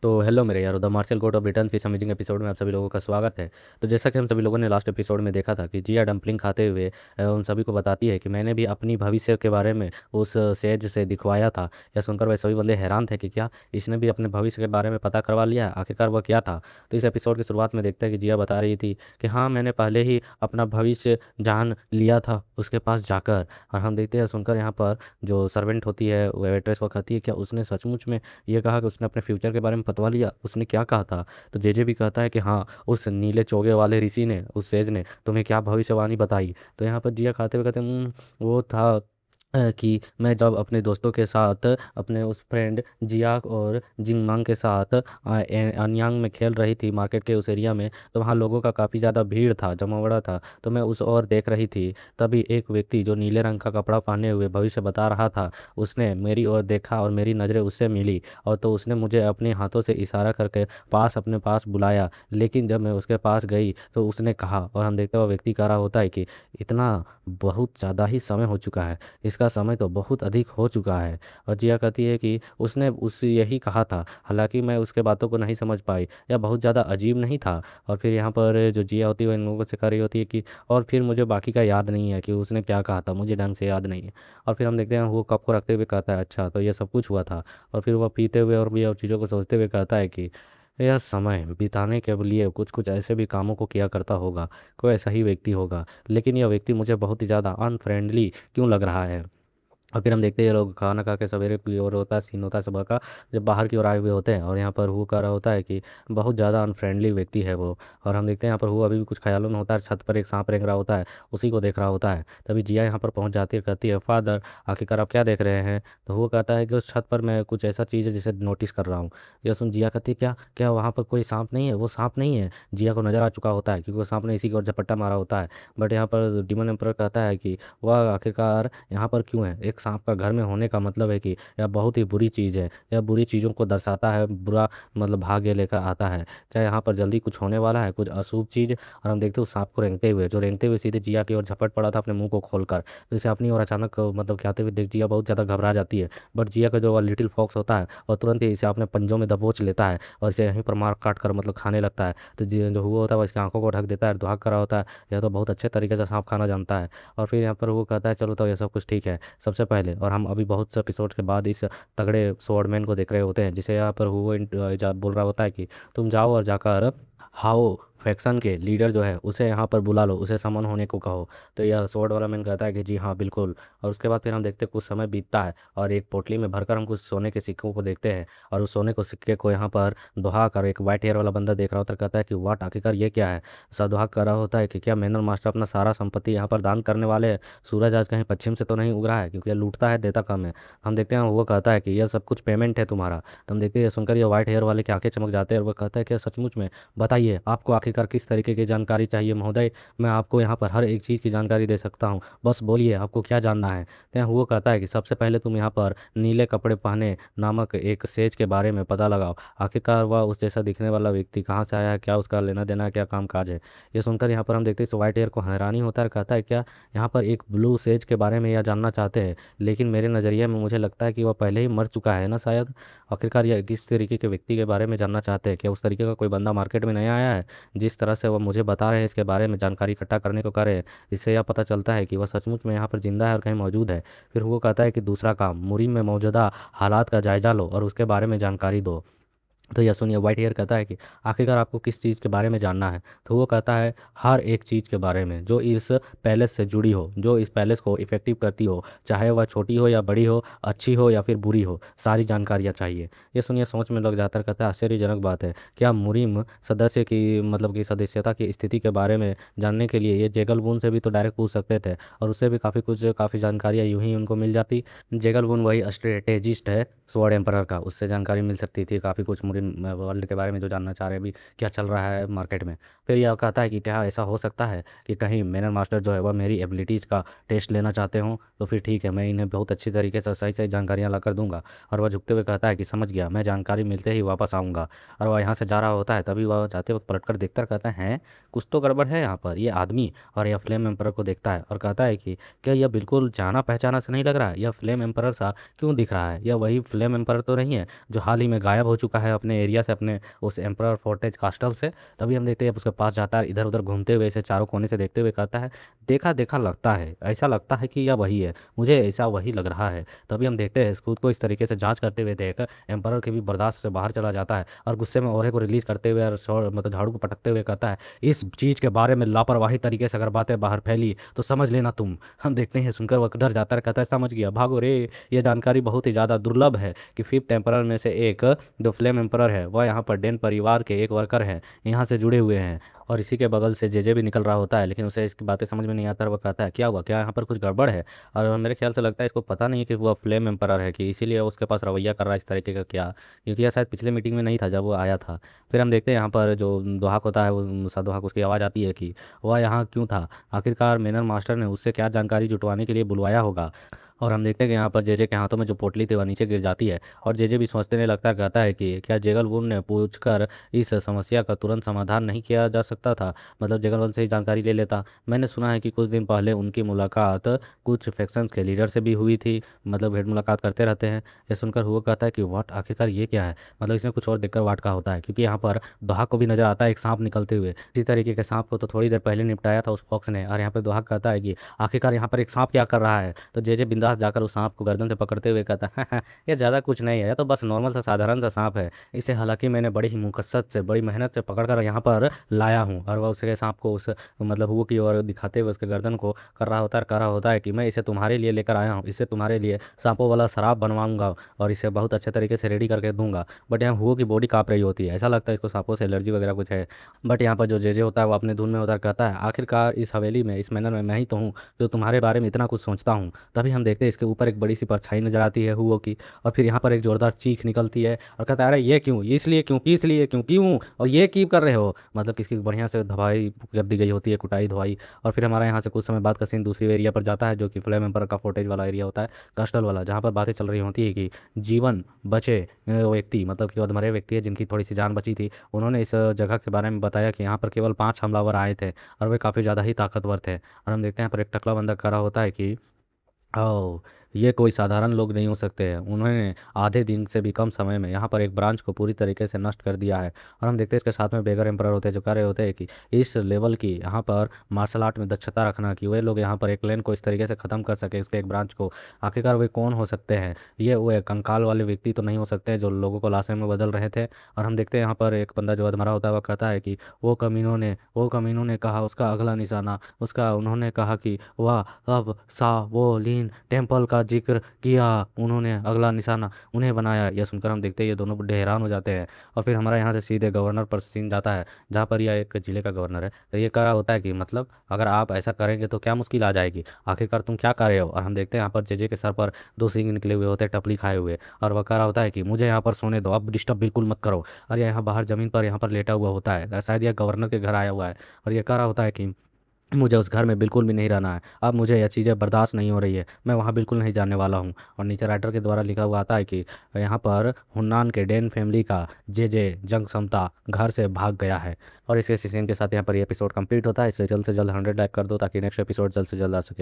तो हेलो मेरे यार, the martial code of returns की अमेजिंग एपिसोड में आप सभी लोगों का स्वागत है। तो जैसा कि हम सभी लोगों ने लास्ट एपिसोड में देखा था कि जिया डंपलिंग खाते हुए उन सभी को बताती है कि मैंने भी अपनी भविष्य के बारे में उस सेज से दिखवाया था। यह सुनकर वह सभी बंदे हैरान थे कि क्या इसने भी अपने भविष्य के बारे में पता करवा लिया है, आखिरकार वह क्या था। तो इस एपिसोड की शुरुआत में देखते हैं कि जिया बता रही थी कि हाँ, मैंने पहले ही अपना भविष्य जान लिया था उसके पास जाकर। और हम देखते हैं सुनकर यहाँ पर जो सर्वेंट होती है वेट्रेस, वो कहती है क्या उसने सचमुच में ये कहा कि उसने अपने फ्यूचर के बारे में बतवा लिया? उसने क्या कहा था? तो जेजे भी कहता है कि हाँ, उस नीले चोगे वाले ऋषि ने, उस सेज ने तुम्हें क्या भविष्यवाणी बताई? तो यहाँ पर जिया खाते हुए कहते हैं वो था कि मैं जब अपने दोस्तों के साथ अपने उस फ्रेंड जियाक और जिंगमांग के साथ अन्यांग में खेल रही थी मार्केट के उस एरिया में, तो वहाँ लोगों का काफ़ी ज़्यादा भीड़ था, जमावड़ा था। तो मैं उस ओर देख रही थी, तभी एक व्यक्ति जो नीले रंग का कपड़ा पहने हुए भविष्य बता रहा था, उसने मेरी ओर देखा और मेरी नज़रें उससे मिली। और तो उसने मुझे अपने हाथों से इशारा करके अपने पास बुलाया। लेकिन जब मैं उसके पास गई तो उसने कहा, और हम देखते हुए व्यक्ति कह रहा होता है कि इतना बहुत ज़्यादा ही समय हो चुका है, इसका समय तो बहुत अधिक हो चुका है। और जिया कहती है कि उसने उससे यही कहा था, हालांकि मैं उसके बातों को नहीं समझ पाई, यह बहुत ज़्यादा अजीब नहीं था। और फिर यहाँ पर जो जिया होती है वो इन लोगों से कह रही होती है कि और फिर मुझे बाकी का याद नहीं है कि उसने क्या कहा था, मुझे ढंग से याद नहीं है। और फिर हम देखते हैं वो कप को रखते हुए कहता है अच्छा तो ये सब कुछ हुआ था। और फिर वह पीते हुए और भी और चीज़ों को सोचते हुए कहता है कि यह समय बिताने के लिए कुछ कुछ ऐसे भी कामों को किया करता होगा, कोई ऐसा ही व्यक्ति होगा। लेकिन यह व्यक्ति मुझे बहुत ही ज़्यादा अनफ्रेंडली क्यों लग रहा है? और फिर हम देखते हैं ये लोग खाना खा के सवेरे की ओर होता है, सीन होता है सुबह का, जब बाहर की ओर आए हुए होते हैं। और यहाँ पर हु कह रहा होता है कि बहुत ज़्यादा अनफ्रेंडली व्यक्ति है वो। और हम देखते हैं यहाँ पर हु अभी भी कुछ ख्यालों में होता है, छत पर एक सांप रेंग रहा होता है, उसी को देख रहा होता है। तभी जिया यहाँ पर पहुँच जाती है, कहती है फादर आखिरकार आप क्या देख रहे हैं? तो वो कहता है कि उस छत पर मैं कुछ ऐसा चीज़ है जिसे नोटिस कर रहा हूँ। यह सुन जिया कहती है क्या क्या वहाँ पर कोई सांप नहीं है? वो सांप नहीं है। जिया को नजर आ चुका होता है क्योंकि वो सांप ने इसी की ओर झपट्टा मारा होता है। बट यहाँ पर डिमन एम्परर कहता है कि वह आखिरकार यहाँ पर क्यों है? एक सांप का घर में होने का मतलब है कि यह बहुत ही बुरी चीज़ है, यह बुरी चीज़ों को दर्शाता है, बुरा मतलब भाग्य लेकर आता है। क्या यहाँ पर जल्दी कुछ होने वाला है, कुछ अशुभ चीज़? और हम देखते हैं उस सांप को रेंगते हुए सीधे जिया की ओर झपट पड़ा था अपने मुंह को खोलकर। तो इसे अपनी ओर अचानक मतलब खाते हुए देख जिया बहुत ज़्यादा घबरा जाती है। बट जिया का जो लिटिल फॉक्स होता है वह तुरंत ही इसे अपने पंजों में दबोच लेता है और इसे यहीं पर मार काट कर मतलब खाने लगता है। तो जो हुआ होता है वह इसकी आंखों को ढक देता है, दुहाक कर रहा होता है, यह तो बहुत अच्छे तरीके से सांप खाना जानता है। और फिर यहाँ पर वो कहता है चलो तो ये सब कुछ ठीक है सबसे पहले। और हम अभी बहुत से एपिसोड के बाद इस तगड़े स्वॉर्डमैन को देख रहे होते हैं, जिसे यहाँ पर वो बोल रहा होता है कि तुम जाओ और जाकर हाओ फैक्शन के लीडर जो है उसे यहाँ पर बुला लो, उसे समन होने को कहो। तो यह स्वॉर्ड वाला मैन कहता है कि जी हाँ बिल्कुल। और उसके बाद फिर हम देखते हैं कुछ समय बीतता है और एक पोटली में भरकर हम कुछ सोने के सिक्कों को देखते हैं। और उस सोने को सिक्के को यहाँ पर दुहा कर एक वाइट हेयर वाला बंदा देख रहा होता है, कहता है कि वाट आखिरकार ये क्या है? सदुहा कर रहा होता है कि क्या मैनर मास्टर अपना सारा संपत्ति यहाँ पर दान करने वाले हैं? सूरज आज कहीं पश्चिम से तो नहीं उग रहा है? क्योंकि यह लूटता है देता कम है। हम देखते हैं वो कहता है कि यह सब कुछ पेमेंट है तुम्हारा। तो हम देखते हैं ये सुनकर ये व्हाइट हेयर वाले की आंखें चमक जाते हैं और वो कहता है कि सचमुच में बताइए आपको आखिरकार किस तरीके की जानकारी चाहिए महोदय? मैं आपको यहाँ पर हर एक चीज़ की जानकारी दे सकता हूँ, बस बोलिए आपको क्या जानना है। तो वो कहता है कि सबसे पहले तुम यहाँ पर नीले कपड़े पहने नामक एक सेज के बारे में पता लगाओ, आखिरकार वह उस जैसा दिखने वाला व्यक्ति कहाँ से आया है, क्या उसका लेना देना है, क्या काम काज है। ये सुनकर यहाँ पर हम देखते हैं इस व्हाइट हेयर को हैरानी होता है, कहता है क्या यहाँ पर एक ब्लू सेज के बारे में यह जानना चाहते हैं? लेकिन मेरे नज़रिए में मुझे लगता है कि वह पहले ही मर चुका है ना शायद। आखिरकार यह किस तरीके के व्यक्ति के बारे में जानना चाहते हैं? क्या उस तरीके का कोई बंदा मार्केट में नया आया है? जिस तरह से वह मुझे बता रहे हैं इसके बारे में जानकारी इकट्ठा करने को कर रहे हैं, इससे यह पता चलता है कि वह सचमुच में यहाँ पर जिंदा है और कहीं मौजूद है। फिर वो कहता है कि दूसरा काम, मुरीम में मौजूदा हालात का जायजा लो और उसके बारे में जानकारी दो। तो यह सुनिए व्हाइट हेयर कहता है कि आखिरकार आपको किस चीज़ के बारे में जानना है? तो वो कहता है हर एक चीज़ के बारे में जो इस पैलेस से जुड़ी हो, जो इस पैलेस को इफेक्टिव करती हो, चाहे वह छोटी हो या बड़ी हो, अच्छी हो या फिर बुरी हो, सारी जानकारियाँ चाहिए। ये सुनिए सोच में लग जाता है, कहता है आश्चर्यजनक बात है, क्या मुरीम सदस्य की मतलब की सदस्यता की स्थिति के बारे में जानने के लिए ये जेगलबून से भी तो डायरेक्ट पूछ सकते थे और उससे भी काफ़ी जानकारियाँ यूं ही उनको मिल जाती। जेगलबून वही स्ट्रेटेजिस्ट है स्वॉर्ड एम्परर का, उससे जानकारी मिल सकती थी काफ़ी कुछ मुरीन वर्ल्ड के बारे में जो जानना चाह रहे हैं अभी क्या चल रहा है मार्केट में। फिर यह कहता है कि क्या ऐसा हो सकता है कि कहीं मेनर मास्टर जो है वह मेरी एबिलिटीज़ का टेस्ट लेना चाहते हों? तो फिर ठीक है, मैं इन्हें बहुत अच्छी तरीके से सही सही जानकारियाँ ला कर दूंगा। और वह झुकते हुए कहता है कि समझ गया, मैं जानकारी मिलते ही वापस आऊँगा। और वह यहाँ से जा रहा होता है, तभी वह जाते वक्त पलट कर देखता कहता है कुछ तो गड़बड़ है यहाँ पर। ये आदमी और यह फ्लेम एम्परर को देखता है और कहता है कि क्या यह बिल्कुल जाना पहचाना से नहीं लग रहा है? यह फ्लेम एम्परर सा क्यों दिख रहा है? यह वही फ्लेम एम्परर तो नहीं है जो हाल ही में गायब हो चुका है अपने अपने एरिया से, अपने उस एम्परर फोर्टेज कास्टल से। तभी हम देखते हैं उसके पास जाता है, इधर उधर घूमते हुए इसे चारों कोने से देखते हुए कहता है, देखा देखा लगता है, ऐसा लगता है कि यह वही है, मुझे ऐसा वही लग रहा है। तभी हम देखते हैं खुद को इस तरीके से जांच करते हुए देख एम्परर के भी बर्दाश्त से बाहर चला जाता है और गुस्से में ओरे को रिलीज करते हुए और मतलब झाड़ू को पटकते हुए कहता है, इस चीज़ के बारे में लापरवाही तरीके से अगर बातें बाहर फैली तो समझ लेना तुम। हम देखते हैं सुनकर वह डर जाता है, कहता है समझ गया, भागो रे, ये जानकारी बहुत ही ज़्यादा दुर्लभ है कि फिफ्थ एम्परर में से एक जो फ्लेम एम्परर है वह यहाँ पर डेन परिवार के एक वर्कर हैं, यहाँ से जुड़े हुए हैं। और इसी के बगल से जेजे भी निकल रहा होता है, लेकिन उसे इसकी बातें समझ में नहीं आता है। वो कहता है क्या हुआ, क्या यहाँ पर कुछ गड़बड़ है। और मेरे ख्याल से लगता है इसको पता नहीं है कि वो फ्लेम एम्परर है, कि इसीलिए उसके पास रवैया कर रहा है इस तरीके का, क्या क्योंकि यह शायद पिछले मीटिंग में नहीं था जब वो आया था। फिर हम देखते हैं यहाँ पर जो दोहाक होता है, वो मूसा दोहाक, उसकी आवाज़ आती है कि वह यहाँ क्यों था, आखिरकार मेनर मास्टर ने उससे क्या जानकारी जुटवाने के लिए बुलवाया होगा। और हम देखते हैं कि यहाँ पर जेजे के हाथों में जो पोटली थी वह नीचे गिर जाती है और जेजे भी सोचने लगता है, कहता है कि क्या जेगलवुन ने पूछकर इस समस्या का तुरंत समाधान नहीं किया जा सकता था, मतलब जेगलवन से ही जानकारी ले लेता। मैंने सुना है कि कुछ दिन पहले उनकी मुलाकात कुछ फैक्शंस के लीडर से भी हुई थी, मतलब भेंट मुलाकात करते रहते हैं। ये सुनकर हुआ कहता है कि वाट, आखिरकार ये क्या है, मतलब इसमें कुछ और देखकर वाट का होता है, क्योंकि यहाँ पर दोहाक को भी नजर आता है एक सांप निकलते हुए। इसी तरीके के सांप को तो थोड़ी देर पहले निपटाया था उस फॉक्स ने, और यहाँ पर दोहाक कहता है कि आखिरकार यहाँ पर एक सांप क्या कर रहा है। तो जेजे बिंदास जाकर उस सांप को गर्दन से पकड़ते हुए कहता है, "हाँ, ये ज़्यादा कुछ नहीं है, ये तो बस नॉर्मल सा साधारण सा सांप है। इसे हालांकि मैंने बड़ी ही मुकस्सत से, बड़ी मेहनत से पकड़कर यहाँ पर लाया हूँ।" और वह उसके सांप को उस मतलब हुआ की ओर दिखाते हुए उसके गर्दन को कर रहा होता है, कह रहा होता है कि मैं इसे तुम्हारे लिए लेकर आया हूँ, इसे तुम्हारे लिए सांपों वाला शराब बनवाऊंगा और इसे बहुत अच्छे तरीके से रेडी करके दूंगा। बट यहाँ हुआ की बॉडी काँप रही होती है, ऐसा लगता है इसको सांपों से एलर्जी वगैरह कुछ है। बट यहाँ पर जो जेजे होता है वो अपने धुन में होता कहता है, आखिरकार इस हवेली में, इस मैनर में मैं ही तो हूँ जो तुम्हारे बारे में इतना कुछ सोचता हूँ। तभी हम देखते हैं इसके ऊपर एक बड़ी सी परछाई नजर आती है हुओ की, और फिर यहाँ पर एक जोरदार चीख निकलती है और कहता है, अरे ये क्यों, ये इसलिए क्यों, इसलिए क्यों, क्यों, और ये क्यों कर रहे हो, मतलब किसकी बढ़िया से धवाई कर दी गई होती है, कुटाई धोवाई। और फिर हमारा यहाँ से कुछ समय बाद का सीन दूसरी एरिया पर जाता है, जो कि फ्लेम एम्पर का फोटेज वाला एरिया होता है, कास्टल वाला, जहाँ पर बातें चल रही होती है कि जीवन बचे व्यक्ति, मतलब कि अधमरे व्यक्ति है जिनकी थोड़ी सी जान बची थी, उन्होंने इस जगह के बारे में बताया कि यहाँ पर केवल 5 हमलावर आए थे और वे काफ़ी ज़्यादा ही ताकतवर थे। और हम देखते हैं यहाँ पर एक टकला बंदा खड़ा होता है कि ओह, ये कोई साधारण लोग नहीं हो सकते हैं, उन्होंने आधे दिन से भी कम समय में यहाँ पर एक ब्रांच को पूरी तरीके से नष्ट कर दिया है। और हम देखते हैं इसके साथ में बेगर एम्परर होते हैं, जो कह रहे होते हैं कि इस लेवल की यहाँ पर मार्शल आर्ट में दक्षता रखना, कि वे लोग यहाँ पर एक क्लैन को इस तरीके से ख़त्म कर सके, इसके एक ब्रांच को, आखिरकार वे कौन हो सकते हैं। ये वो कंकाल वाले व्यक्ति तो नहीं हो सकते जो लोगों को लाशें में बदल रहे थे। और हम देखते हैं यहाँ पर एक बंदा जो अधमरा होता है वह कहता है कि वो कमीनों ने कहा उसका अगला निशाना, उसका उन्होंने कहा कि वह अब सावोलिन टेम्पल का जिक्र किया, उन्होंने अगला निशाना उन्हें बनाया। यह सुनकर हम देखते हैं ये दोनों बुढ़े हैरान हो जाते हैं। और फिर हमारा यहाँ से सीधे गवर्नर पर सीन जाता है, जहाँ पर यह एक जिले का गवर्नर है। तो ये कह रहा होता है कि मतलब अगर आप ऐसा करेंगे तो क्या मुश्किल आ जाएगी, आखिरकार तुम क्या कर रहे हो। और हम देखते हैं यहाँ पर जेजे के सर पर 2 सींग निकले हुए होते हैं, टपली खाए हुए, और वह कह रहा होता है कि मुझे यहाँ पर सोने दो, अब डिस्टर्ब बिल्कुल मत करो। और यह यहाँ बाहर ज़मीन पर यहाँ पर लेटा हुआ होता है, शायद यह गवर्नर के घर आया हुआ है, और यह कह रहा होता है कि मुझे उस घर में बिल्कुल भी नहीं रहना है, अब मुझे यह चीज़ें बर्दाश्त नहीं हो रही है, मैं वहाँ बिल्कुल नहीं जाने वाला हूँ। और नीचे राइटर के द्वारा लिखा हुआ आता है कि यहाँ पर हुन्नान के डेन फैमिली का जे जंग समता घर से भाग गया है। और इसके सीन के साथ यहाँ पर ये एपिसोड कंप्लीट होता है, इसलिए जल्द से जल्द 100 लाइक कर दो ताकि नेक्स्ट एपिसोड जल्द से जल्द आ सके।